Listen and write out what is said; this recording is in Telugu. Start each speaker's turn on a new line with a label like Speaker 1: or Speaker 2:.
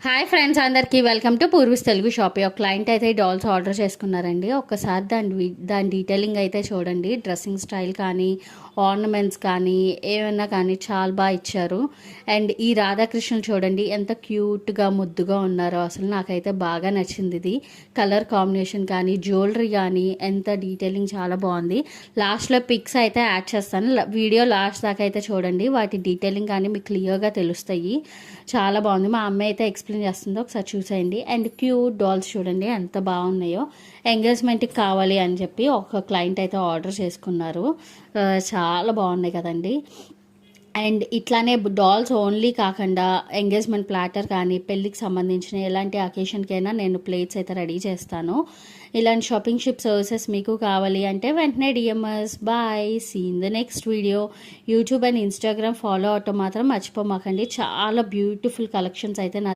Speaker 1: హాయ్ ఫ్రెండ్స్, అందరికీ వెల్కమ్ టు పూర్వీస్ తెలుగు షాప్. ఒక క్లయింట్ అయితే ఈ డాల్స్ ఆర్డర్ చేసుకున్నారండి. ఒక్కసారి దాని డీటెయిలింగ్ అయితే చూడండి. డ్రెస్సింగ్ స్టైల్ కానీ ఆర్నమెంట్స్ కానీ ఏమన్నా కానీ చాలా బాగా ఇచ్చారు. అండ్ ఈ రాధాకృష్ణులు చూడండి ఎంత క్యూట్గా ముద్దుగా ఉన్నారో. అసలు నాకైతే బాగా నచ్చింది. ఇది కలర్ కాంబినేషన్ కానీ జ్యువెలరీ కానీ ఎంత డీటెయిలింగ్ చాలా బాగుంది. లాస్ట్లో పిక్స్ అయితే యాడ్ చేస్తాను. వీడియో లాస్ట్ దాకా అయితే చూడండి. వాటి డీటెయిలింగ్ కానీ మీకు క్లియర్గా తెలుస్తాయి. చాలా బాగుంది. మా అమ్మాయి అయితే ఎక్స్ప్లెయిన్ చేస్తుందో ఒకసారి చూసేయండి. అండ్ క్యూట్ డాల్స్ చూడండి ఎంత బాగున్నాయో. ఎంగేజ్మెంట్కి కావాలి అని చెప్పి ఒక క్లయింట్ అయితే ఆర్డర్ చేసుకున్నారు. చాలా బాగున్నాయి కదండి. అండ్ ఇట్లానే డాల్స్ ఓన్లీ కాకుండా ఎంగేజ్మెంట్ ప్లాటర్ కానీ పెళ్ళికి సంబంధించిన ఎలాంటి అకేషన్కైనా నేను ప్లేట్స్ అయితే రెడీ చేస్తాను. ఇలాంటి షాపింగ్ షిప్ సర్వీసెస్ మీకు కావాలి అంటే వెంటనే DMs. Bye, see in the next video. YouTube and Instagram follow అవటం మాత్రం మర్చిపోమాకండి. చాలా బ్యూటిఫుల్ కలెక్షన్స్ అయితే